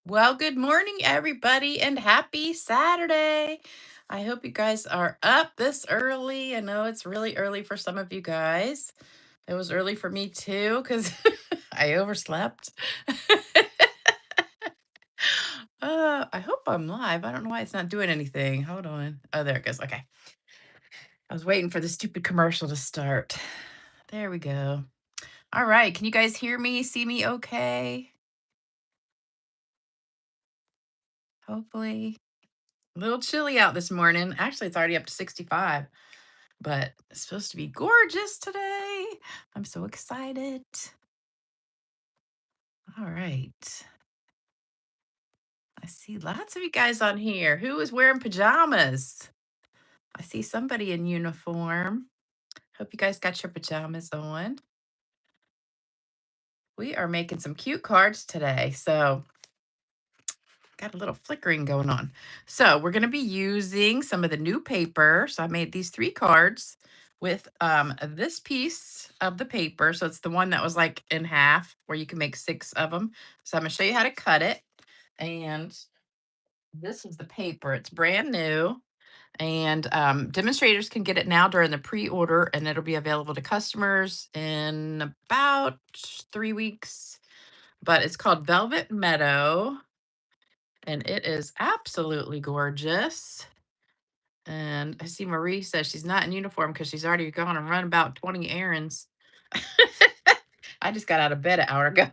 Well, good morning, everybody, and happy Saturday. I hope you guys are up this early. I know it's really early for some of you guys. It was early for me too because I overslept. I hope I'm live. I don't know why it's not doing anything. Hold on. Oh, there it goes. Okay. I was waiting for the stupid commercial to start. There we go. All right. Can you guys hear me, see me okay? Hopefully. A little chilly out this morning. Actually, it's already up to 65, but it's supposed to be gorgeous today. I'm so excited. All right. I see lots of you guys on here. Who is wearing pajamas? I see somebody in uniform. Hope you guys got your pajamas on. We are making some cute cards today. So, got a little flickering going on. So, we're going to be using some of the new paper. So, I made these 3 cards with this piece of the paper. So, it's the one that was like in half where you can make 6 of them. So, I'm going to show you how to cut it. And this is the paper. It's brand new. And demonstrators can get it now during the pre-order, and it'll be available to customers in about 3 weeks. But it's called Velvet Meadow, and it is absolutely gorgeous. And I see Marie says she's not in uniform because she's already gone and run about 20 errands. I just got out of bed an hour ago.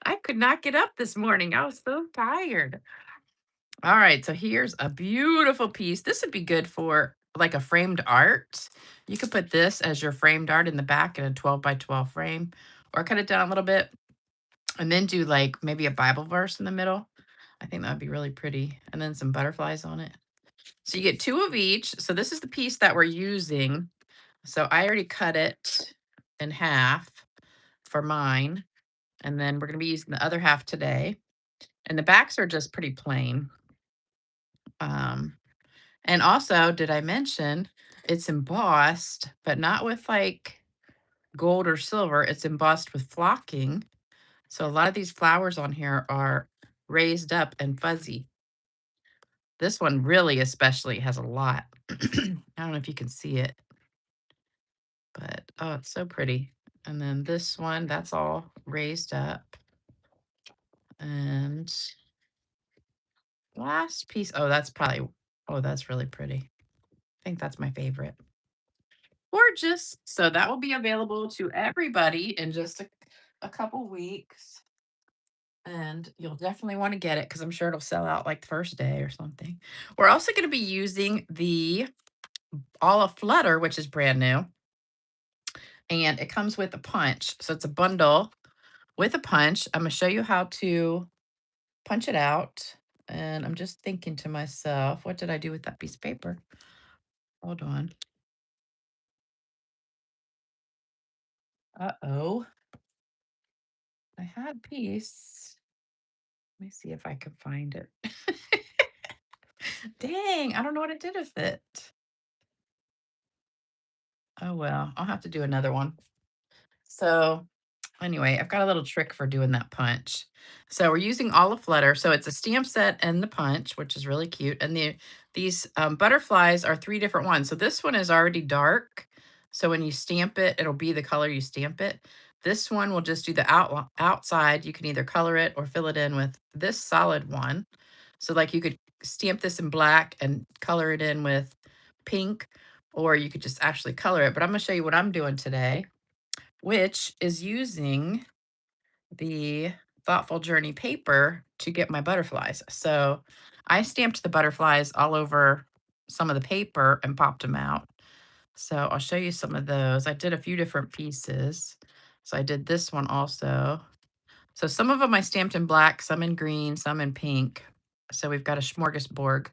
I could not get up this morning. I was so tired. All right, so here's a beautiful piece. This would be good for like a framed art. You could put this as your framed art in the back in a 12 by 12 frame, or cut it down a little bit and then do like maybe a Bible verse in the middle. I think that would be really pretty. And then some butterflies on it. So you get 2 of each. So this is the piece that we're using. So I already cut it in half for mine. And then we're going to be using the other half today. And the backs are just pretty plain. Um, and also, did I mention it's embossed, but not with like gold or silver? It's embossed with flocking. So a lot of these flowers on here are raised up and fuzzy. This one really especially has a lot. I don't know if you can see it, but oh, it's so pretty. And then this one, that's all raised up. And last piece, oh, that's probably, oh, that's really pretty. I think that's my favorite. Gorgeous. So that will be available to everybody in just a couple weeks. And you'll definitely want to get it because I'm sure it'll sell out like the first day or something. We're also going to be using the All Aflutter, which is brand new. And it comes with a punch. So it's a bundle with a punch. I'm going to show you how to punch it out. And I'm just thinking to myself, what did I do with that piece of paper? Hold on. Uh-oh. I had a piece. Let me see if I can find it. Dang, I don't know what I did with it. Oh, well, I'll have to do another one. So anyway, I've got a little trick for doing that punch. So we're using All Aflutter. So it's a stamp set and the punch, which is really cute. And these butterflies are 3 different ones. So this one is already dark. So when you stamp it, it'll be the color you stamp it. This one will just do the outside. You can either color it or fill it in with this solid one. So like you could stamp this in black and color it in with pink, or you could just actually color it. But I'm going to show you what I'm doing today, which is using the Thoughtful Journey paper to get my butterflies. So I stamped the butterflies all over some of the paper and popped them out. So I'll show you some of those. I did a few different pieces. So I did this one also. So some of them I stamped in black, some in green, some in pink. So we've got a smorgasbord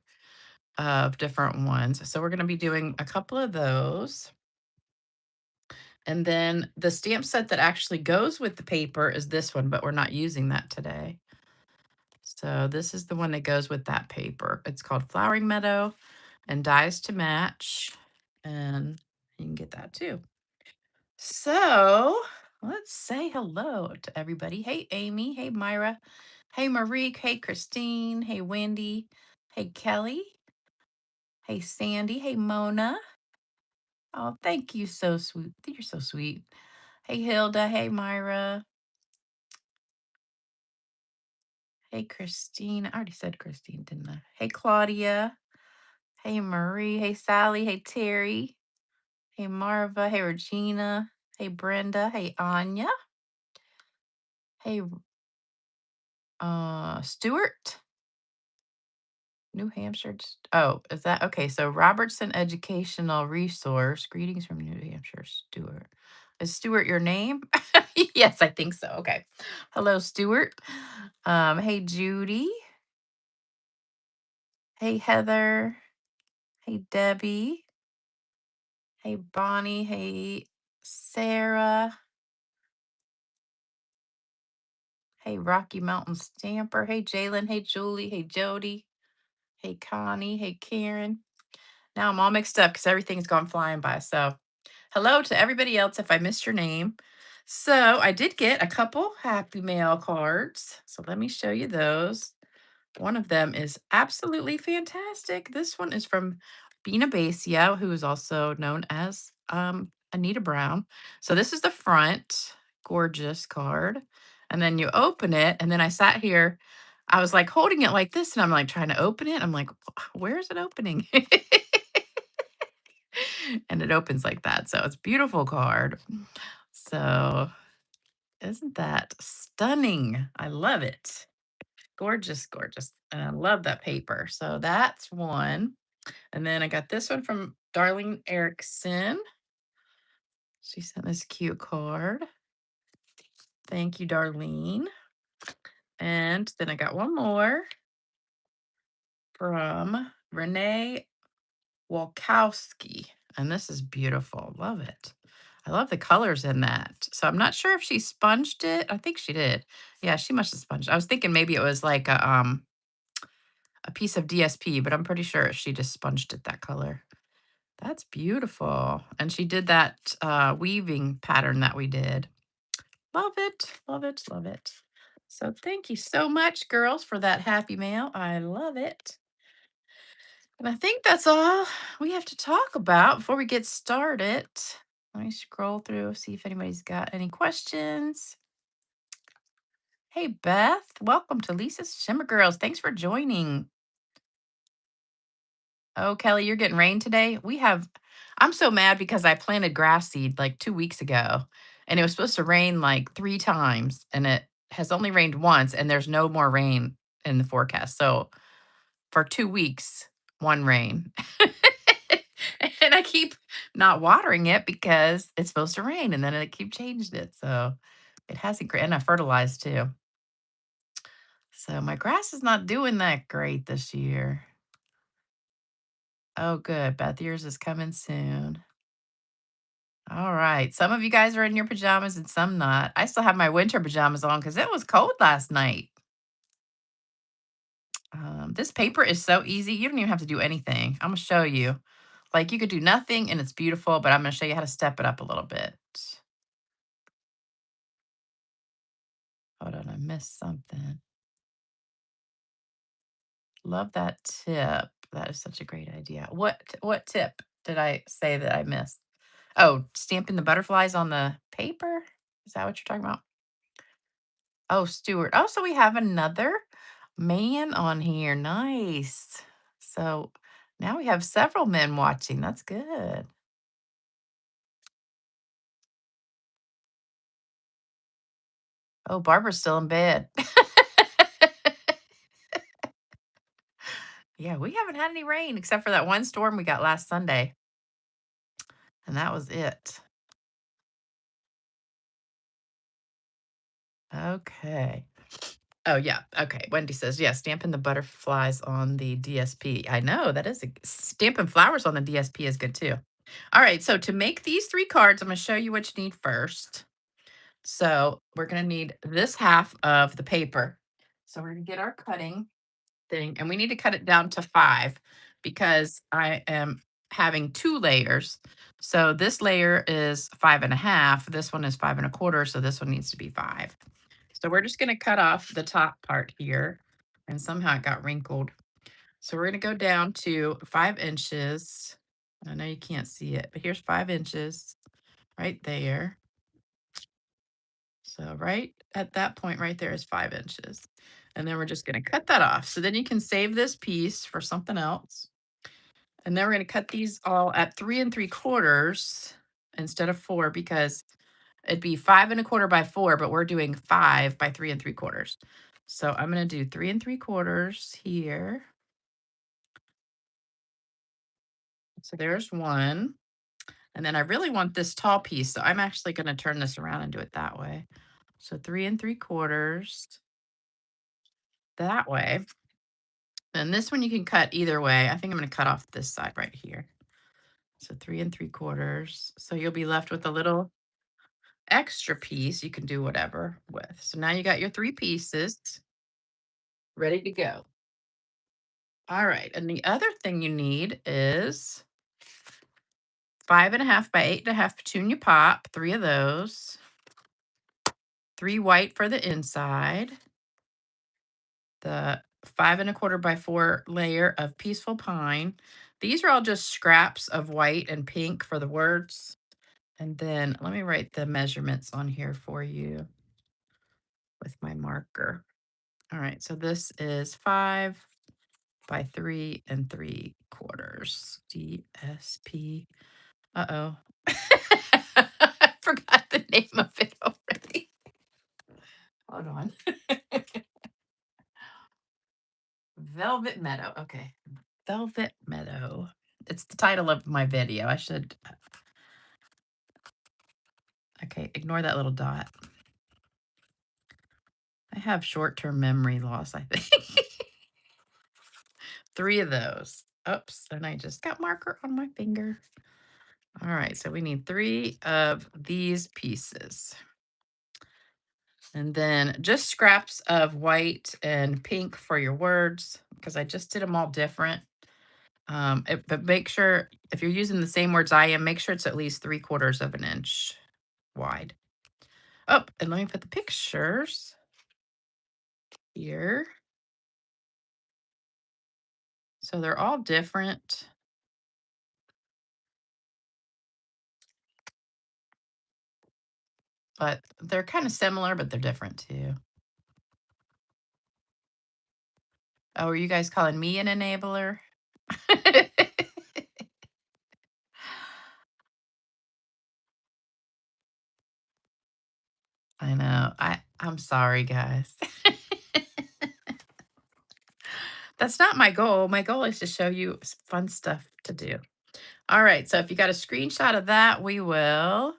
of different ones. So we're going to be doing a couple of those. And then the stamp set that actually goes with the paper is this one, but we're not using that today. So this is the one that goes with that paper. It's called Flowering Meadow and Dies to Match. And you can get that too. So let's say hello to everybody. Hey, Amy. Hey, Myra. Hey, Marie. Hey, Christine. Hey, Wendy. Hey, Kelly. Hey, Sandy. Hey, Mona. Oh, thank you. So sweet. You're so sweet. Hey, Hilda. Hey, Myra. Hey, Christine. I already said Christine, didn't I? Hey, Claudia. Hey, Marie. Hey, Sally. Hey, Terry. Hey, Marva. Hey, Regina. Hey, Brenda. Hey, Anya. Hey, Stuart. New Hampshire. Oh, is that okay? So Robertson Educational Resource. Greetings from New Hampshire, Stuart. Is Stuart your name? Yes, I think so. Okay. Hello, Stuart. Hey, Judy. Hey, Heather. Hey, Debbie. Hey, Bonnie. Hey, Sarah. Hey, Rocky Mountain Stamper. Hey, Jalen. Hey, Julie. Hey, Jody. Hey, Connie. Hey, Karen. Now I'm all mixed up because everything's gone flying by. So, hello to everybody else if I missed your name. So, I did get a couple Happy Mail cards. So, let me show you those. One of them is absolutely fantastic. This one is from Bina Basia, who is also known as Anita Brown. So, this is the front, gorgeous card. And then you open it, and then I sat here. I was like holding it like this, and I'm like trying to open it. I'm like, where is it opening? And it opens like that. So it's a beautiful card. So isn't that stunning? I love it. Gorgeous, gorgeous. And I love that paper. So that's one. And then I got this one from Darlene Erickson. She sent this cute card. Thank you, Darlene. And then I got one more from Renee Walkowski. And this is beautiful. Love it. I love the colors in that. So I'm not sure if she sponged it. I think she did. Yeah, she must have sponged. I was thinking maybe it was like a piece of DSP, but I'm pretty sure she just sponged it that color. That's beautiful. And she did that weaving pattern that we did. Love it. Love it. Love it. So thank you so much, girls, for that happy mail. I love it. And I think that's all we have to talk about before we get started. Let me scroll through, see if anybody's got any questions. Hey, Beth, welcome to Lisa's Shimmer Girls. Thanks for joining. Oh, Kelly, you're getting rain today? I'm so mad because I planted grass seed like 2 weeks ago and it was supposed to rain like 3 times and it has only rained once and there's no more rain in the forecast. So for 2 weeks, one rain. And I keep not watering it because it's supposed to rain and then I keep changing it. So it hasn't, and I fertilized too. So my grass is not doing that great this year. Oh, good. Beth, yours is coming soon. All right. Some of you guys are in your pajamas and some not. I still have my winter pajamas on because it was cold last night. This paper is so easy. You don't even have to do anything. I'm going to show you. Like you could do nothing and it's beautiful, but I'm going to show you how to step it up a little bit. Hold on, I missed something. Love that tip. That is such a great idea. What tip did I say that I missed? Oh, stamping the butterflies on the paper? Is that what you're talking about? Oh, Stuart. Oh, so we have another man on here. Nice. So now we have several men watching. That's good. Oh, Barbara's still in bed. Yeah, we haven't had any rain except for that one storm we got last Sunday. And that was it. Okay. Oh, yeah. Okay. Wendy says, yeah, stamping the butterflies on the DSP. I know that is stamping flowers on the DSP is good too. All right. So to make these 3 cards, I'm going to show you what you need first. So we're going to need this half of the paper. So we're going to get our cutting thing and we need to cut it down to 5 because I am having 2 layers. So this layer is 5.5. This one is 5.25. So this one needs to be 5. So we're just going to cut off the top part here. And somehow it got wrinkled. So we're going to go down to 5 inches. I know you can't see it, but here's 5 inches right there. So right at that point right there is 5 inches. And then we're just going to cut that off. So then you can save this piece for something else. And then we're going to cut these all at 3 3/4 instead of 4 because it'd be 5 1/4 by 4, but we're doing 5 by 3 3/4. So I'm going to do 3 3/4 here. So there's one. And then I really want this tall piece. So I'm actually going to turn this around and do it that way. So 3 3/4 that way. And this one you can cut either way. I think I'm going to cut off this side right here. So 3 3/4. So you'll be left with a little extra piece you can do whatever with. So now you got your 3 pieces ready to go. All right. And the other thing you need is 5.5 by 8.5 petunia pop, 3 of those, 3 white for the inside, the 5 1/4 by 4 layer of peaceful pine. These are all just scraps of white and pink for the words. And then let me write the measurements on here for you with my marker. All right, so this is 5 by 3 3/4 DSP. Uh-oh. I forgot the name of it already. Hold on. Velvet Meadow. Okay. Velvet Meadow. It's the title of my video. I should. Okay, ignore that little dot. I have short term memory loss, I think. 3 of those. Oops. And I just got marker on my finger. All right. So we need 3 of these pieces. And then just scraps of white and pink for your words because I just did them all different. But make sure if you're using the same words I am, make sure it's at least 3/4 of an inch wide. Oh, and let me put the pictures here. So they're all different, but they're kind of similar, but they're different too. Oh, are you guys calling me an enabler? I know. I'm sorry, guys. That's not my goal. My goal is to show you fun stuff to do. All right. So if you got a screenshot of that, we will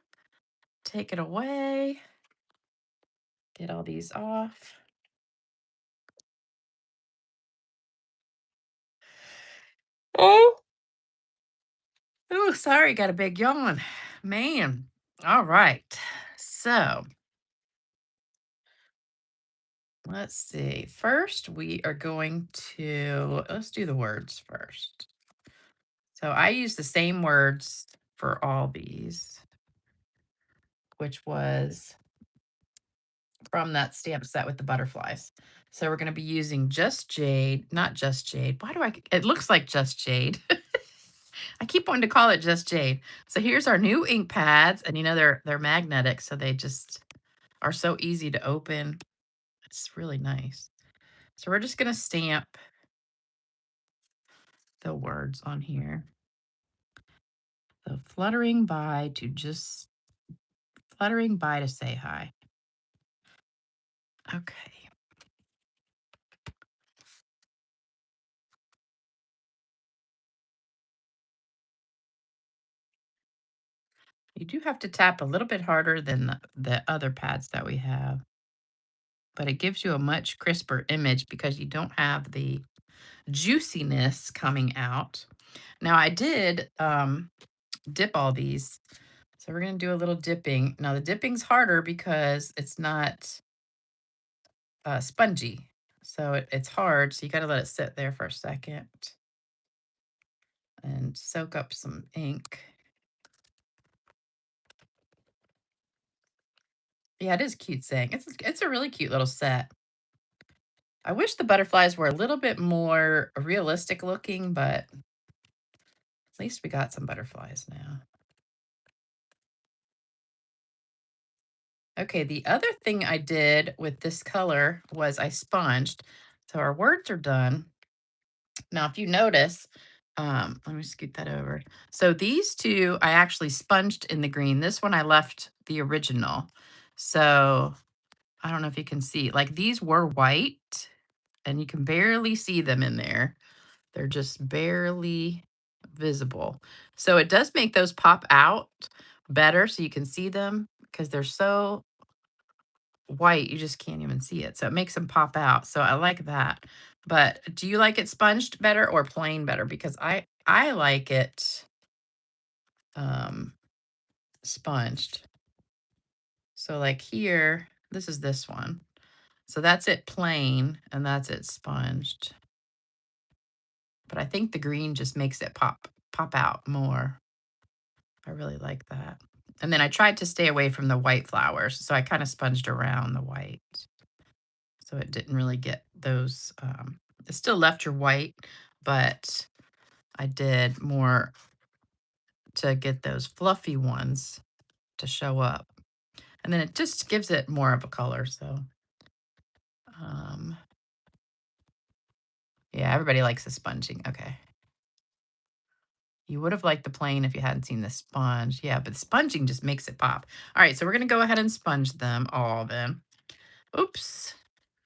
take it away. Get all these off. Oh, oh, sorry. Got a big yawn. Man. All right. So let's see. First, we are going to, let's do the words first. So I use the same words for all these, which was from that stamp set with the butterflies. So we're going to be using Just Jade, not Just Jade. Why do it looks like Just Jade. I keep wanting to call it Just Jade. So here's our new ink pads, and they're magnetic, so they just are so easy to open. It's really nice. So we're just going to stamp the words on here. So fluttering by to say hi. Okay. You do have to tap a little bit harder than the other pads that we have, but it gives you a much crisper image because you don't have the juiciness coming out. Now I did dip all these. So we're going to do a little dipping. Now the dipping's harder because it's not spongy. So it's hard. So you got to let it sit there for a second and soak up some ink. Yeah, it is cute saying. It's a really cute little set. I wish the butterflies were a little bit more realistic looking, but at least we got some butterflies now. Okay, the other thing I did with this color was I sponged. So our words are done. Now, if you notice, let me scoot that over. So these two I actually sponged in the green. This one I left the original. So I don't know if you can see, like these were white and you can barely see them in there. They're just barely visible. So it does make those pop out better so you can see them because they're so white, you just can't even see it. So it makes them pop out. So I like that. But do you like it sponged better or plain better? Because I like it um sponged. So like here, this is this one. So that's it plain and that's it sponged. But I think the green just makes it pop out more. I really like that. And then I tried to stay away from the white flowers. So I kind of sponged around the white. So it didn't really get those, it still left your white, but I did more to get those fluffy ones to show up. And then it just gives it more of a color. So, um, yeah, everybody likes the sponging. Okay. You would have liked the plain if you hadn't seen the sponge. Yeah, but the sponging just makes it pop. All right, so we're going to go ahead and sponge them all then. Oops,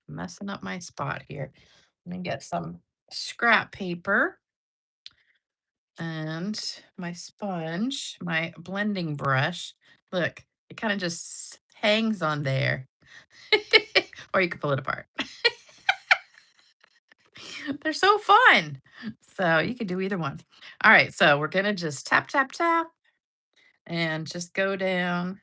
messing up my spot here. Let me get some scrap paper and my sponge, my blending brush. Look, it kind of just hangs on there. Or you could pull it apart. They're so fun. So you could do either one. All right, so we're gonna just tap, tap, tap, and just go down.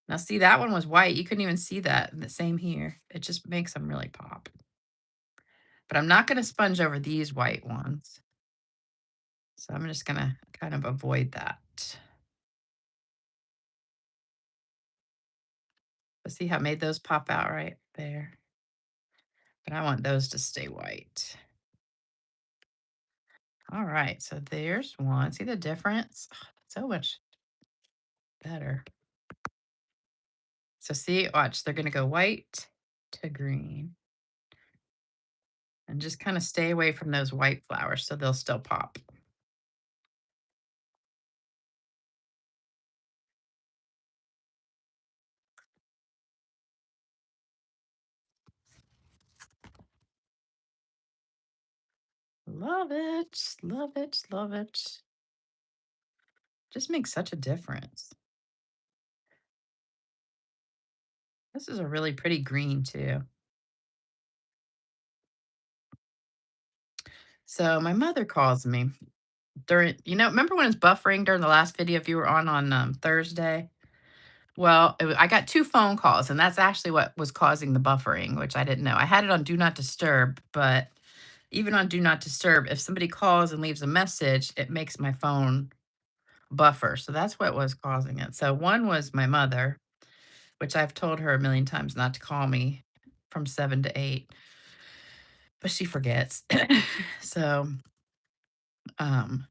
Now, see, that one was white. You couldn't even see that. And the same here. It just makes them really pop. But I'm not gonna sponge over these white ones. So I'm just gonna kind of avoid that. But see how I made those pop out right there? But I want those to stay white. All right, so there's one. See the difference? So much better. So see, watch, they're gonna go white to green and just kind of stay away from those white flowers so they'll still pop. Love it, love it, love it. Just makes such a difference. This is a really pretty green too. So my mother calls me during, remember when it's buffering during the last video if you were on Thursday? Well, I got 2 phone calls, and that's actually what was causing the buffering, which I didn't know. I had it on do not disturb, but even on do not disturb, if somebody calls and leaves a message, it makes my phone buffer. So that's what was causing it. So one was my mother, which I've told her a million times not to call me from 7 to 8, but she forgets. So, um,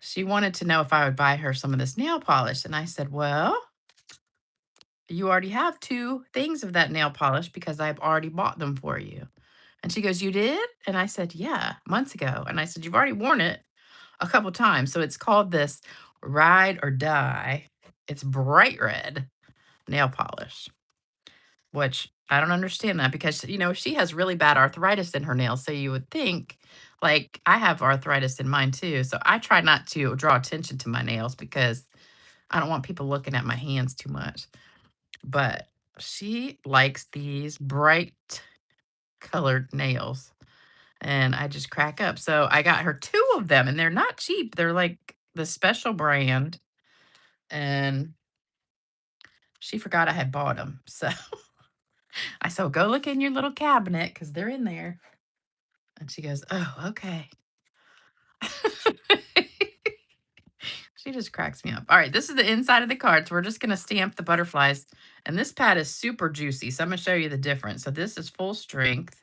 she wanted to know if I would buy her some of this nail polish, and I said, "Well, you already have 2 things of that nail polish because I've already bought them for you." And she goes, "You did?" And I said, "Yeah, months ago." And I said, "You've already worn it a couple times." So it's called this Ride or Die. It's bright red nail polish, which I don't understand that because, she has really bad arthritis in her nails. So you would think, like, I have arthritis in mine too. So I try not to draw attention to my nails because I don't want people looking at my hands too much. But she likes these bright colored nails. And I just crack up. So I got her 2 of them, and they're not cheap. They're like the special brand, and she forgot I had bought them. So I said, "Go look in your little cabinet because 'cause they're in there." And she goes, "Oh, okay." She just cracks me up. All right, this is the inside of the card, so we're just gonna stamp the butterflies And this pad is super juicy. So I'm going to show you the difference. So this is full strength,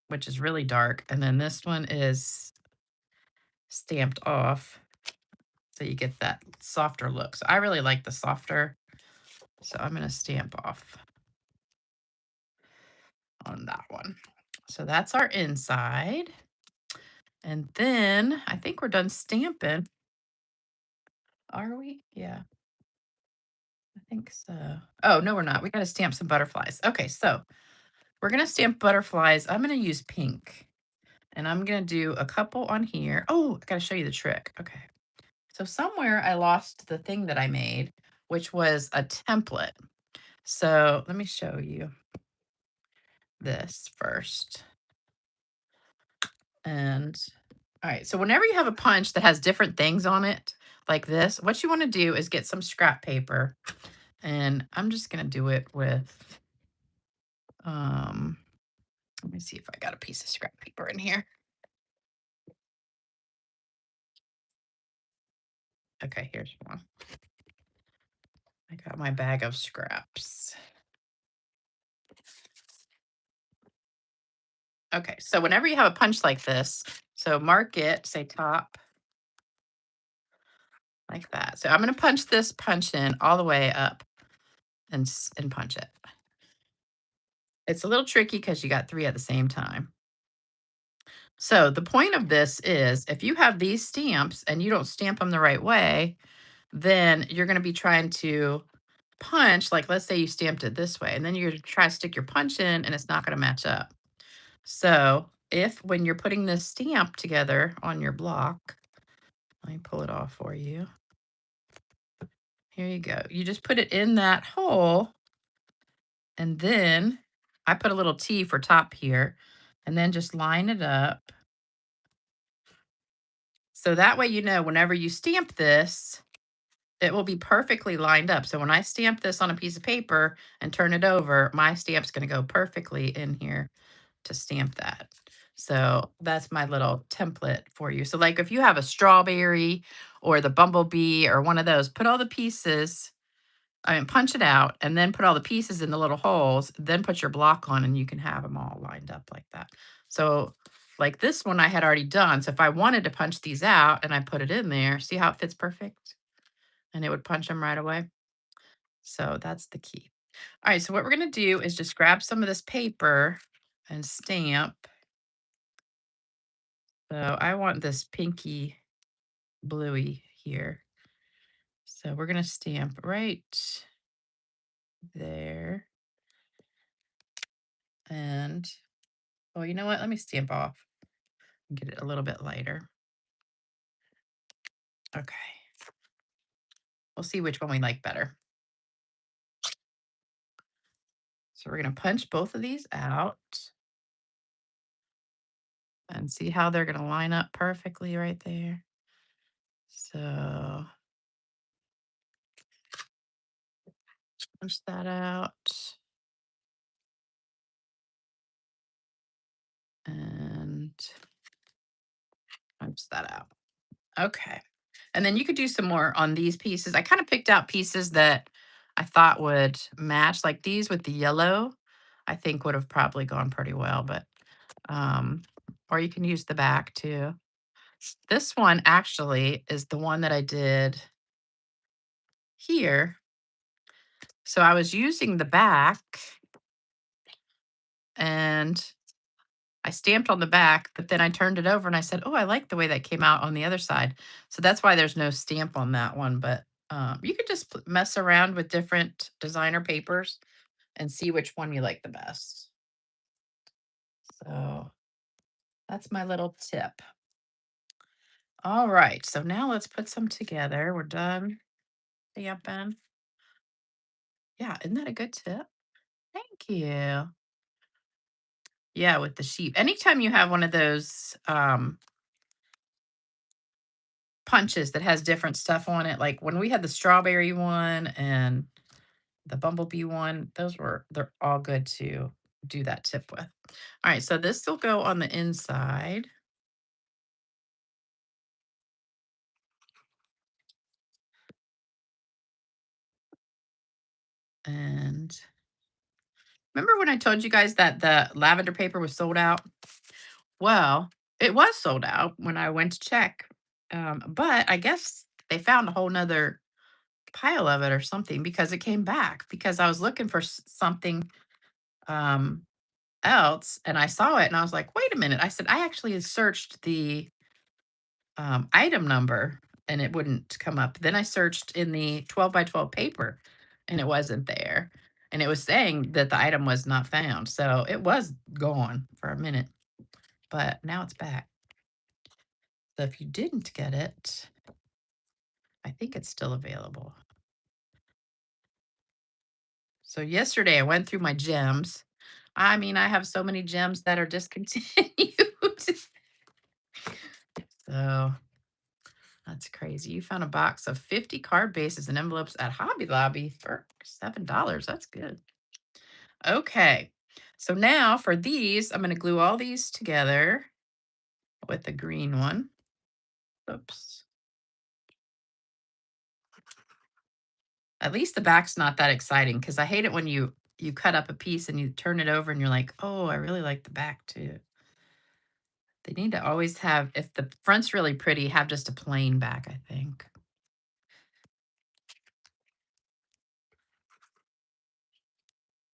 which is really dark. And then this one is stamped off. So you get that softer look. So I really like the softer. So I'm going to stamp off on that one. So that's our inside. And then I think we're done stamping. Are we? Yeah, I think so. Oh, no, we're not. We got to stamp some butterflies. Okay, so we're going to stamp butterflies. I'm going to use pink. And I'm going to do a couple on here. Oh, I got to show you the trick. Okay. So somewhere I lost the thing that I made, which was a template. So let me show you this first. And all right, so whenever you have a punch that has different things on it, like this, what you want to do is get some scrap paper. And I'm just going to do it with, let me see if I got a piece of scrap paper in here. Okay, here's one. I got my bag of scraps. Okay, so whenever you have a punch like this, so mark it, say top, like that. So I'm going to punch this punch in all the way up and punch it. It's a little tricky because you got 3 at the same time. So the point of this is if you have these stamps and you don't stamp them the right way, then you're going to be trying to punch, like let's say you stamped it this way, and then you're going to try to stick your punch in and it's not going to match up. So if when you're putting this stamp together on your block, let me pull it off for you. Here you go. You just put it in that hole, and then I put a little T for top here, and then just line it up. So that way, you know, whenever you stamp this, it will be perfectly lined up. So when I stamp this on a piece of paper and turn it over, my stamp's going to go perfectly in here to stamp that. So that's my little template for you. So like if you have a strawberry or the bumblebee or one of those, put all the pieces, I mean, punch it out and then put all the pieces in the little holes, then put your block on and you can have them all lined up like that. So like this one I had already done. So if I wanted to punch these out and I put it in there, see how it fits perfect? And it would punch them right away. So that's the key. All right, so what we're going to do is just grab some of this paper and stamp. So I want this pinky bluey here. So we're going to stamp right there. And, oh, you know what? Let me stamp off and get it a little bit lighter. Okay. We'll see which one we like better. So we're going to punch both of these out and see how they're going to line up perfectly right there. So punch that out. And punch that out. Okay. And then you could do some more on these pieces. I kind of picked out pieces that I thought would match, like these with the yellow, I think would have probably gone pretty well, but, or you can use the back too. This one actually is the one that I did here. So I was using the back and I stamped on the back, but then I turned it over and I said, oh, I like the way that came out on the other side. So that's why there's no stamp on that one. But you could just mess around with different designer papers and see which one you like the best. So that's my little tip. All right. So now let's put some together. We're done stamping. Yeah. Isn't that a good tip? Thank you. Yeah. With the sheep. Anytime you have one of those, punches that has different stuff on it. Like when we had the strawberry one and the bumblebee one, they're all good to do that tip with. All right, so this will go on the inside. And remember when I told you guys that the lavender paper was sold out? Well, it was sold out when I went to check. But I guess they found a whole nother pile of it or something because it came back because I was looking for something um, else and I saw it and I was like, wait a minute. I said, I actually searched the item number and it wouldn't come up. Then I searched in the 12 by 12 paper and it wasn't there. And it was saying that the item was not found. So it was gone for a minute, but now it's back. So if you didn't get it, I think it's still available. So yesterday I went through my gems. I mean, I have so many gems that are discontinued. So that's crazy. You found a box of 50 card bases and envelopes at Hobby Lobby for $7. That's good. Okay. So now for these, I'm going to glue all these together with the green one. Oops. At least the back's not that exciting because I hate it when you cut up a piece and you turn it over and you're like, oh, I really like the back too. They need to always have, if the front's really pretty, have just a plain back, I think.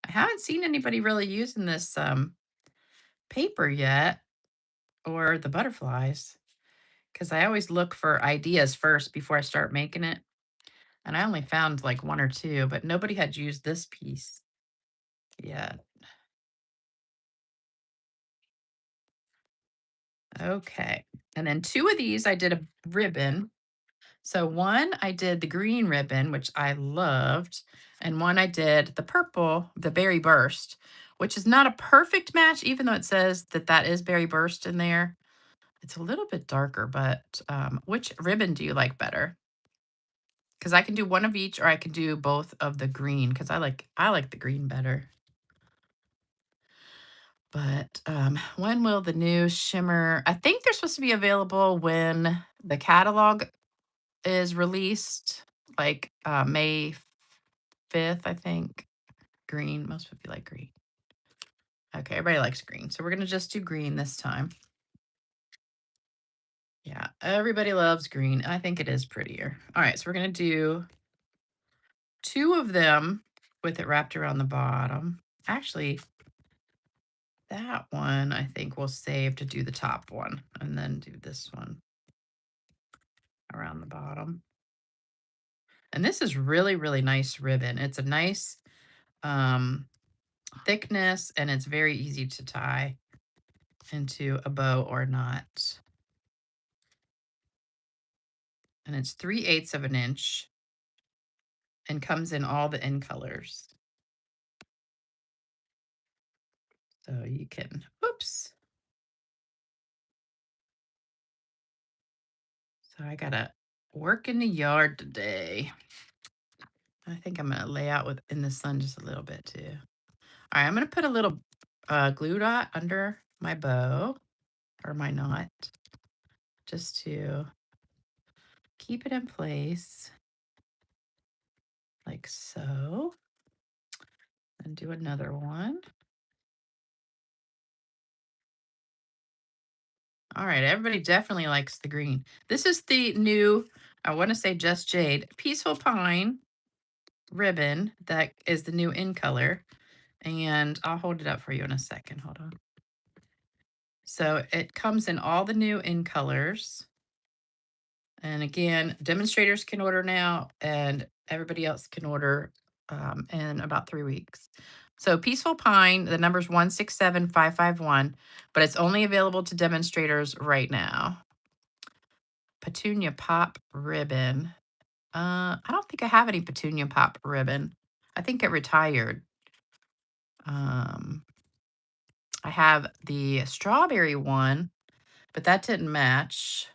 I haven't seen anybody really using this paper yet or the butterflies because I always look for ideas first before I start making it. And I only found like one or two, but nobody had used this piece yet. Okay. And then two of these I did a ribbon. So one I did the green ribbon, which I loved, and one I did the purple, the berry burst, which is not a perfect match, even though it says that that is berry burst in there. It's a little bit darker, but which ribbon do you like better? Because I can do one of each, or I can do both of the green. Because I like the green better. But when will the new shimmer? I think they're supposed to be available when the catalog is released, like May 5th, I think. Green. Most people like green. Okay, everybody likes green. So we're going to just do green this time. Yeah, everybody loves green. I think it is prettier. All right, so we're going to do two of them with it wrapped around the bottom. Actually, that one I think we'll save to do the top one and then do this one around the bottom. And this is really, really nice ribbon. It's a nice um, thickness and it's very easy to tie into a bow or not. And it's 3/8 of an inch and comes in all the in colors. So you can, oops. So I gotta work in the yard today. I think I'm gonna lay out in the sun just a little bit too. All right, I'm gonna put a little glue dot under my bow or my knot just to keep it in place like so. And do another one. All right, everybody definitely likes the green. This is the new, I want to say Just Jade, Peaceful Pine ribbon that is the new in color. And I'll hold it up for you in a second. Hold on. So it comes in all the new in colors. And again, demonstrators can order now, and everybody else can order in about 3 weeks. So Peaceful Pine, the number's 167551, but it's only available to demonstrators right now. Petunia Pop ribbon. I don't think I have any Petunia Pop ribbon. I think it retired. Um, I have the strawberry one, but that didn't match.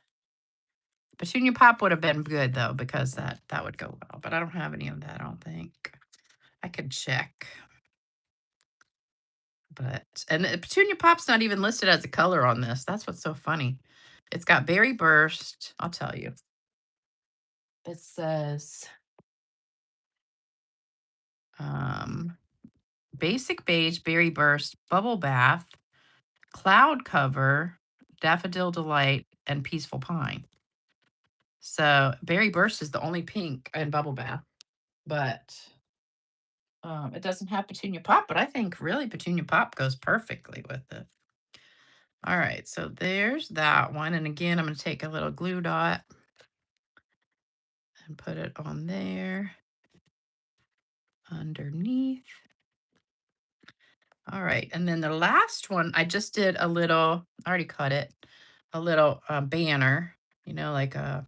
Petunia Pop would have been good though, because that would go well. But I don't have any of that, I don't think. I could check. But and the Petunia Pop's not even listed as a color on this. That's what's so funny. It's got Berry Burst. I'll tell you. It says Um, Basic Beige, Berry Burst, Bubble Bath, Cloud Cover, Daffodil Delight, and Peaceful Pine. So Berry Burst is the only pink in Bubble Bath, but it doesn't have Petunia Pop, but I think really Petunia Pop goes perfectly with it. All right, so there's that one. And again, I'm going to take a little glue dot and put it on there underneath. All right, and then the last one, I just did a little, I already cut it, a little banner, like a,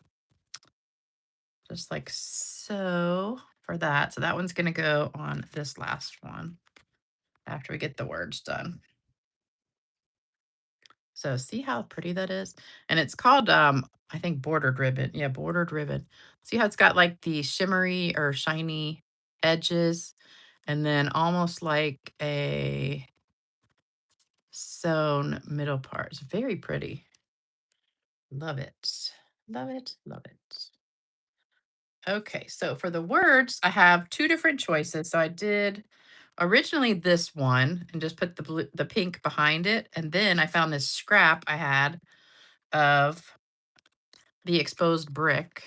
just like so for that. So that one's going to go on this last one after we get the words done. So see how pretty that is? And it's called, I think bordered ribbon. Yeah, bordered ribbon. See how it's got like the shimmery or shiny edges and then almost like a sewn middle part. It's very pretty. Love it. Love it. Love it. Okay, so for the words, I have two different choices. So I did originally this one and just put the pink behind it, and then I found this scrap I had of the exposed brick.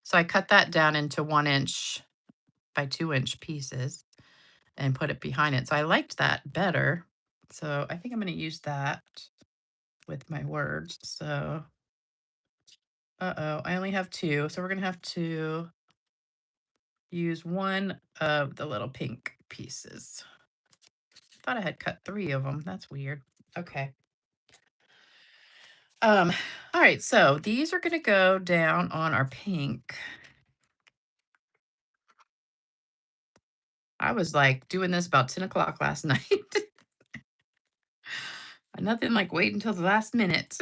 So I cut that down into 1 inch by 2 inch pieces and put it behind it. So I liked that better. So I think I'm going to use that with my words. So, I only have two. So we're going to have to use one of the little pink pieces. Thought I had cut three of them. That's weird. Okay. Um, all right, so these are gonna go down on our pink. I was like doing this about 10 o'clock last night. Nothing like wait until the last minute.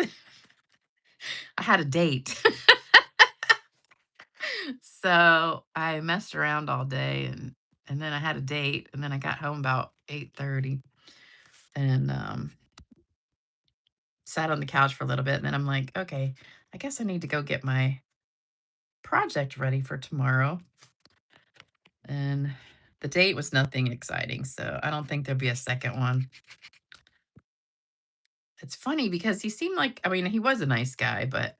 I had a date. So I messed around all day and then I had a date and then I got home about 8:30 and sat on the couch for a little bit and then I'm like, okay, I guess I need to go get my project ready for tomorrow. And the date was nothing exciting, so I don't think there'll be a second one. It's funny because he seemed like, I mean, he was a nice guy, but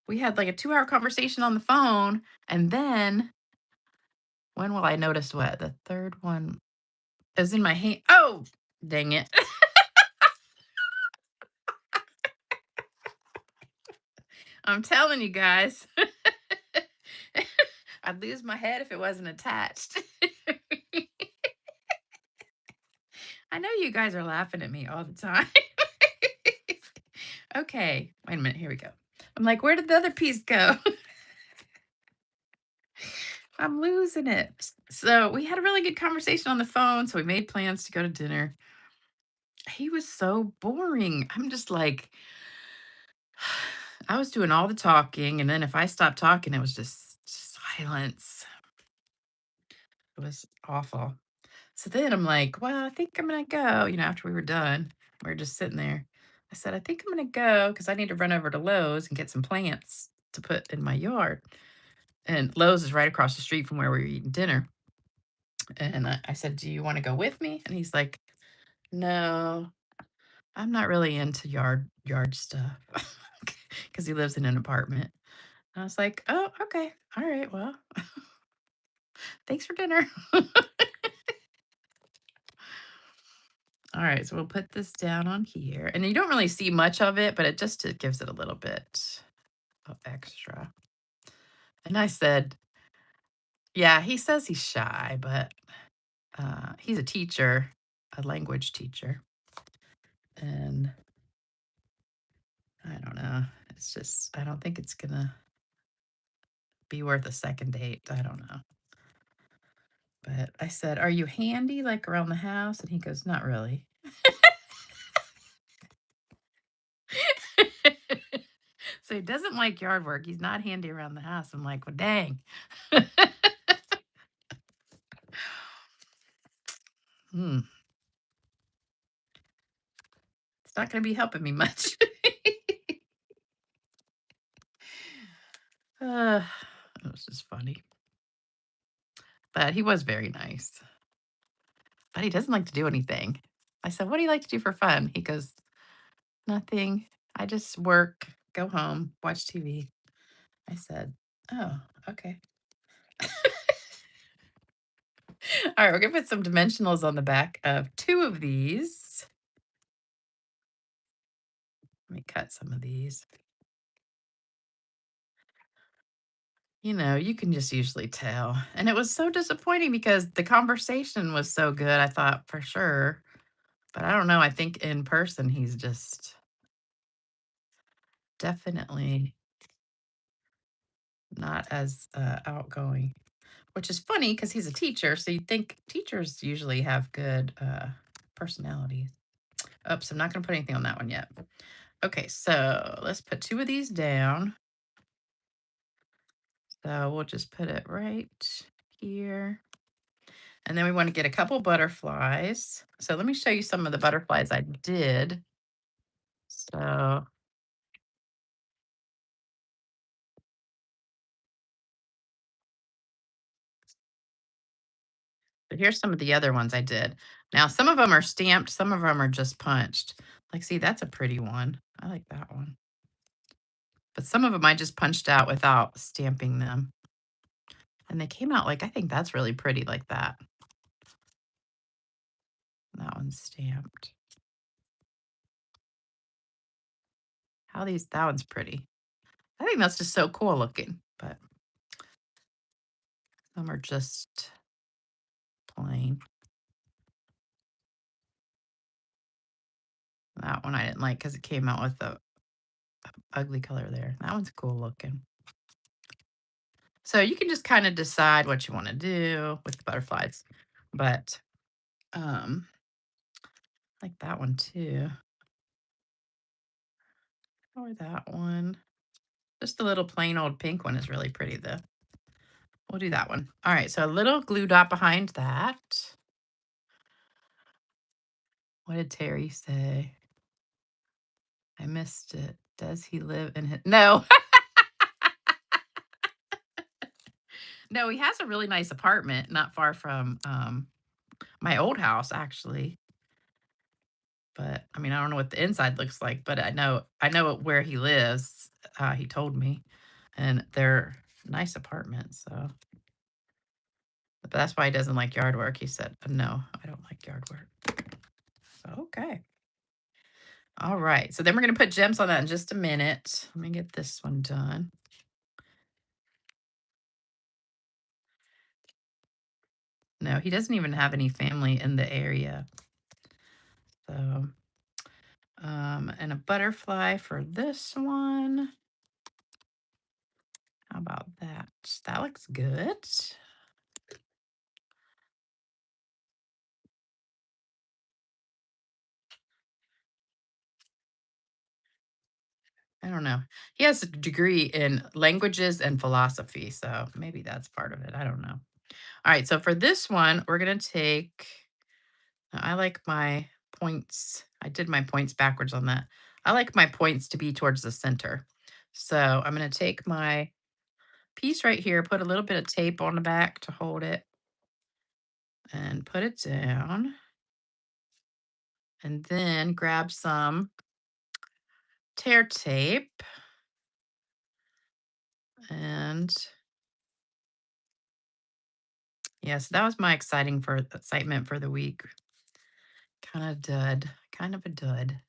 we had like a 2-hour conversation on the phone. And then when will I notice what? The third one is in my hand. Oh, dang it. I'm telling you guys, I'd lose my head if it wasn't attached. I know you guys are laughing at me all the time. Okay, wait a minute. Here we go. I'm like, where did the other piece go? I'm losing it. So we had a really good conversation on the phone. So we made plans to go to dinner. He was so boring. I'm just like, I was doing all the talking. And then if I stopped talking, it was just silence. It was awful. So then I'm like, well, I think I'm going to go. After we were done, we were just sitting there. I said, I think I'm going to go because I need to run over to Lowe's and get some plants to put in my yard. And Lowe's is right across the street from where we were eating dinner. And I said, do you want to go with me? And he's like, no, I'm not really into yard stuff because he lives in an apartment. And I was like, oh, okay. All right. Well, thanks for dinner. All right. So we'll put this down on here. And you don't really see much of it, but it gives it a little bit of extra. And I said, yeah, he says he's shy, but he's a teacher, a language teacher. And I don't know. It's just, I don't think it's going to be worth a second date. I don't know. But I said, are you handy like around the house? And he goes, not really. So he doesn't like yard work. He's not handy around the house. I'm like, well, dang. Hmm. It's not going to be helping me much. uh, it was just funny. But he was very nice. But he doesn't like to do anything. I said, "What do you like to do for fun?" He goes, "Nothing. I just work, go home, watch TV." I said, "Oh, okay." All right, we're gonna put some dimensionals on the back of 2 of these. Let me cut some of these. You know, you can just usually tell. And it was so disappointing because the conversation was so good, I thought for sure. But I don't know, I think in person, he's just definitely not as, outgoing, which is funny because he's a teacher, so you'd think teachers usually have good, personalities. Oops, I'm not gonna put anything on that one yet. Okay, so let's put 2 of these down. So we'll just put it right here. And then we want to get a couple butterflies. So let me show you some of the butterflies I did. So here's some of the other ones I did. Now, some of them are stamped, some of them are just punched. Like, see, that's a pretty one. I like that one. But some of them I just punched out without stamping them. And they came out like, I think that's really pretty like that. That one's stamped. That one's pretty. I think that's just so cool looking, but some are just plain. That one I didn't like because it came out with a ugly color there. That one's cool looking. So you can just kind of decide what you want to do with the butterflies. But I like that one too. Or that one. Just the little plain old pink one is really pretty though. We'll do that one. All right, so a little glue dot behind that. What did Terry say? I missed it. Does he live in his No. No, he has a really nice apartment not far from my old house actually. But, I mean, I don't know what the inside looks like, but I know where he lives, he told me, and they're nice apartments, so but that's why he doesn't like yard work. He said, "No, I don't like yard work." So, okay. Alright, so then we're gonna put gems on that in just a minute. Let me get this one done. No, he doesn't even have any family in the area. So, and a butterfly for this one. How about that? That looks good. I don't know. He has a degree in languages and philosophy, so maybe that's part of it. I don't know. All right, so for this one, we're going to take, I like my points. I did my points backwards on that. I like my points to be towards the center. So I'm going to take my piece right here, put a little bit of tape on the back to hold it, and put it down. And then grab some tear tape and yes, that was my excitement for the week. Kind of dud, kind of a dud.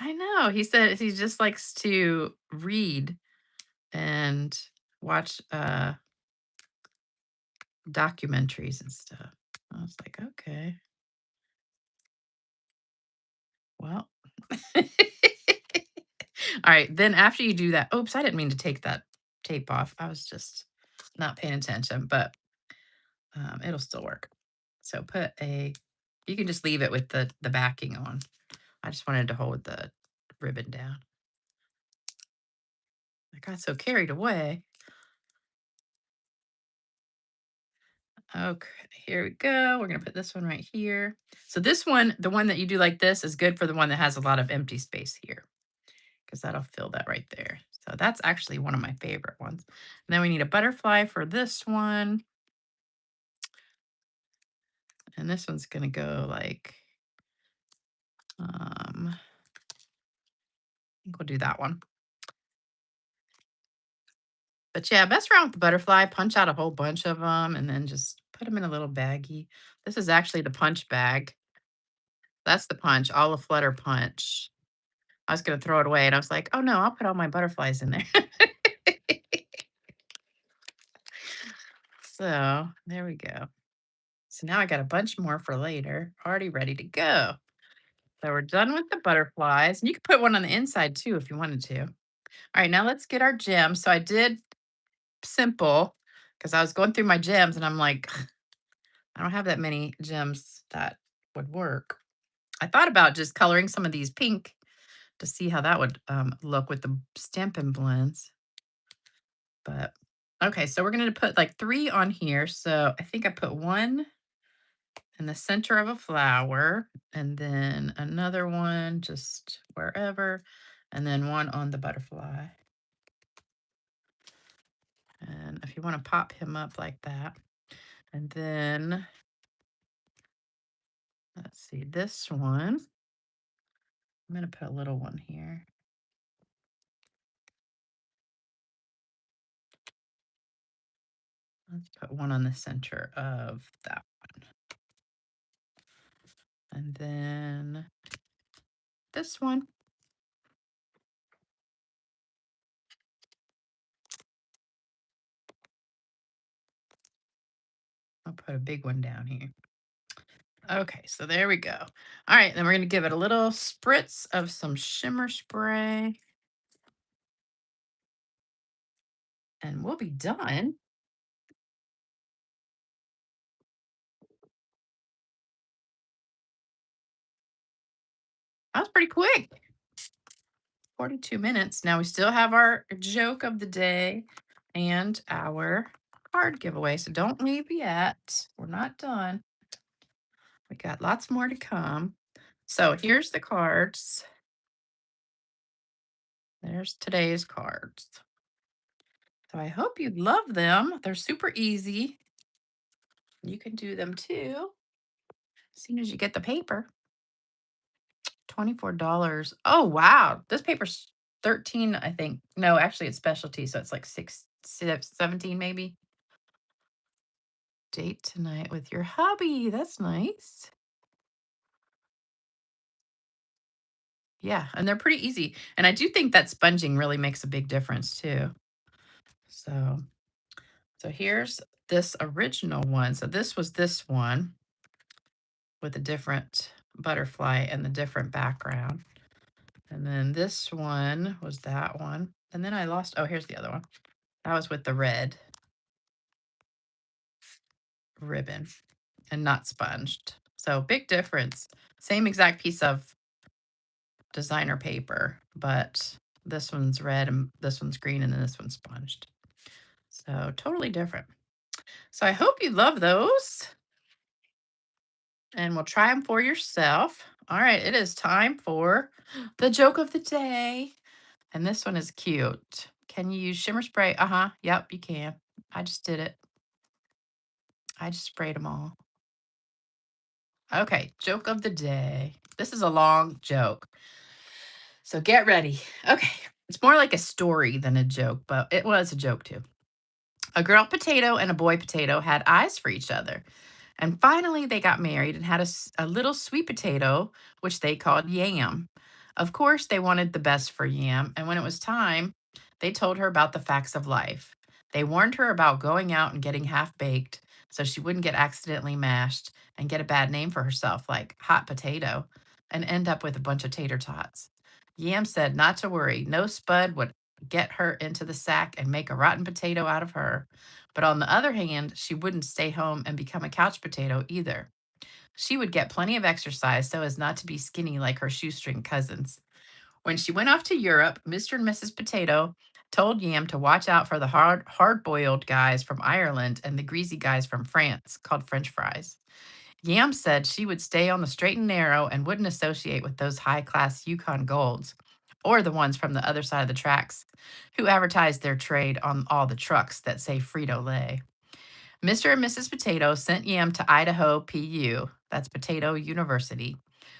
I know. He said he just likes to read and watch documentaries and stuff. I was like, okay, well. All right. Then after you do that, oops, I didn't mean to take that tape off. I was just not paying attention, but it'll still work. So you can just leave it with the backing on. I just wanted to hold the ribbon down. I got so carried away. Okay, here we go. We're gonna put this one right here. So this one, the one that you do like this is good for the one that has a lot of empty space here. because that'll fill that right there. So that's actually one of my favorite ones. And then we need a butterfly for this one. And this one's gonna go like, I think we'll do that one. But yeah, mess around with the butterfly, punch out a whole bunch of them, and then just put them in a little baggie. This is actually the punch bag. That's the punch, all the flutter punch. I was gonna throw it away, and I was like, "Oh, no, I'll put all my butterflies in there." So, there we go. So now I got a bunch more for later, already ready to go. So we're done with the butterflies, and you could put one on the inside too if you wanted to. All right, now let's get our gems. So I did simple because I was going through my gems, and I'm like, I don't have that many gems that would work. I thought about just coloring some of these pink to see how that would look with the Stampin' blends. But okay, so we're going to put like 3 on here. So I think I put one in the center of a flower, and then another one just wherever, and then one on the butterfly. And if you want to pop him up like that, and then let's see, this one, I'm going to put a little one here. Let's put one on the center of that one. And then this one. I'll put a big one down here. Okay, so there we go. All right, then we're going to give it a little spritz of some shimmer spray. And we'll be done. That was pretty quick. 42 minutes. Now we still have our joke of the day and our card giveaway. So don't leave yet. We're not done. We got lots more to come. So here's the cards. There's today's cards. So I hope you love them. They're super easy. You can do them too as soon as you get the paper. $24. Oh, wow. This paper's 13, I think. No, actually it's specialty, so it's like 17 maybe. Date tonight with your hubby. That's nice. Yeah, and they're pretty easy. And I do think that sponging really makes a big difference too. So, so here's this original one. So this was this one with a different butterfly and the different background. And then this one was that one. And then I lost, oh, here's the other one. That was with the red ribbon and not sponged. So big difference. Same exact piece of designer paper, but this one's red and this one's green and then this one's sponged. So totally different. So I hope you love those and we'll try them for yourself. All right, it is time for the joke of the day. And this one is cute. Can you use shimmer spray? Uh-huh. Yep, you can. I just did it. I just sprayed them all. Okay, joke of the day. This is a long joke. So get ready. Okay, it's more like a story than a joke, but it was a joke too. A girl potato and a boy potato had eyes for each other. And finally, they got married and had a little sweet potato, which they called Yam. Of course, they wanted the best for Yam. And when it was time, they told her about the facts of life. They warned her about going out and getting half baked so she wouldn't get accidentally mashed and get a bad name for herself, like hot potato, and end up with a bunch of tater tots. Yam said not to worry. No spud would get her into the sack and make a rotten potato out of her. But on the other hand, she wouldn't stay home and become a couch potato either. She would get plenty of exercise so as not to be skinny like her shoestring cousins. When she went off to Europe, Mr. and Mrs. Potato told Yam to watch out for the hard-boiled guys from Ireland and the greasy guys from France, called French fries. Yam said she would stay on the straight and narrow and wouldn't associate with those high-class Yukon Golds. or the ones from the other side of the tracks who advertise their trade on all the trucks that say Frito-Lay. Mr. and Mrs. Potato sent Yam to Idaho PU, that's Potato University,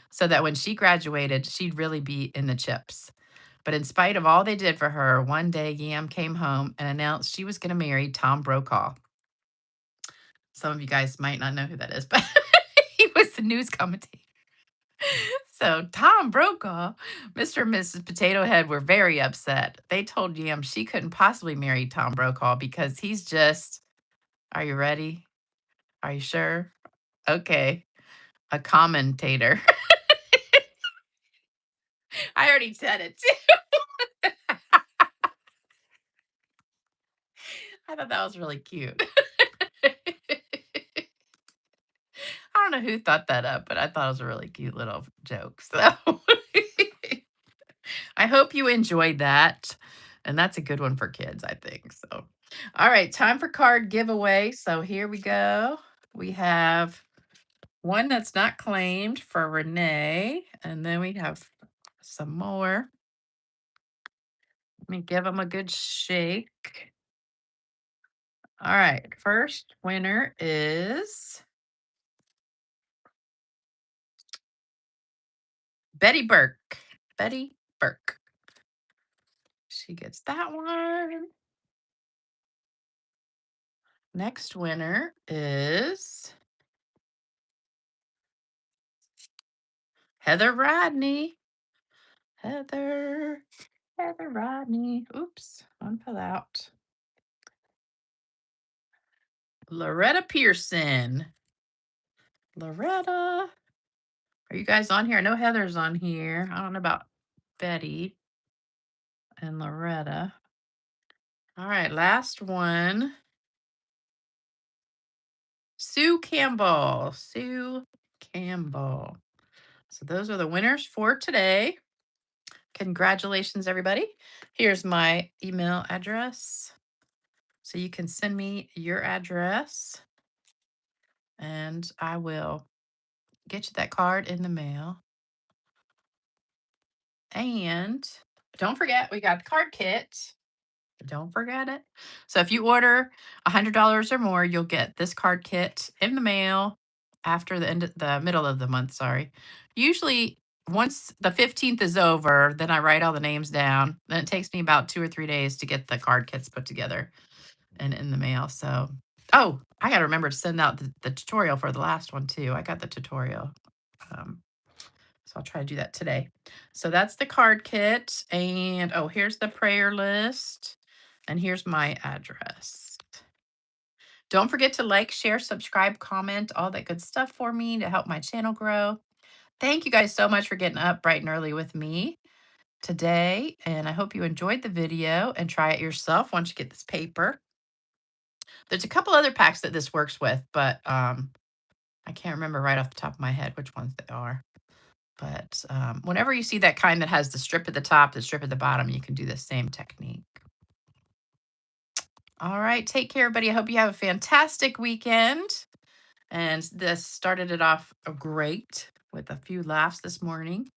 so that when she graduated, she'd really be in the chips. But in spite of all they did for her, one day Yam came home and announced she was going to marry Tom Brokaw. Some of you guys might not know who that is, but he was the news commentator. So Tom Brokaw, Mr. and Mrs. Potato Head were very upset. They told Yam she couldn't possibly marry Tom Brokaw because he's just, are you ready? Are you sure? Okay, a commentator. I already said it too. I thought that was really cute. I don't know who thought that up, but I thought it was a really cute little joke. So I hope you enjoyed that. And that's a good one for kids, I think. So, all right, time for card giveaway. So here we go. We have one that's not claimed for Renee, and then we have some more. Let me give them a good shake. All right, first winner is Betty Burke. Betty Burke. She gets that one. Next winner is Heather Rodney. Heather, Heather Rodney. Oops, one fell out. Loretta Pearson. Loretta. Are you guys on here? I know Heather's on here. I don't know about Betty and Loretta. All right, last one. Sue Campbell. Sue Campbell. So those are the winners for today. Congratulations, everybody. Here's my email address. So you can send me your address and I will get you that card in the mail. And don't forget, we got the card kit. Don't forget it. So if you order $100 or more, you'll get this card kit in the mail after the middle of the month, sorry. Usually once the 15th is over, then I write all the names down. Then it takes me about 2 or 3 days to get the card kits put together and in the mail. So, oh, I got to remember to send out the tutorial for the last one too. I got the tutorial. Um, so I'll try to do that today. So that's the card kit. And oh, here's the prayer list. And here's my address. Don't forget to like, share, subscribe, comment, all that good stuff for me to help my channel grow. Thank you guys so much for getting up bright and early with me today. And I hope you enjoyed the video and try it yourself once you get this paper. There's a couple other packs that this works with, but I can't remember right off the top of my head which ones they are. But whenever you see that kind that has the strip at the top, the strip at the bottom, you can do the same technique. All right, take care, everybody. I hope you have a fantastic weekend. And this started it off great with a few laughs this morning.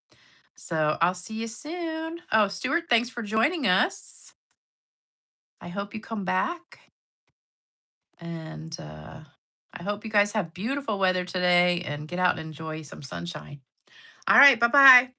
So I'll see you soon. Oh, Stuart, thanks for joining us. I hope you come back. And I hope you guys have beautiful weather today and get out and enjoy some sunshine. All right, bye-bye.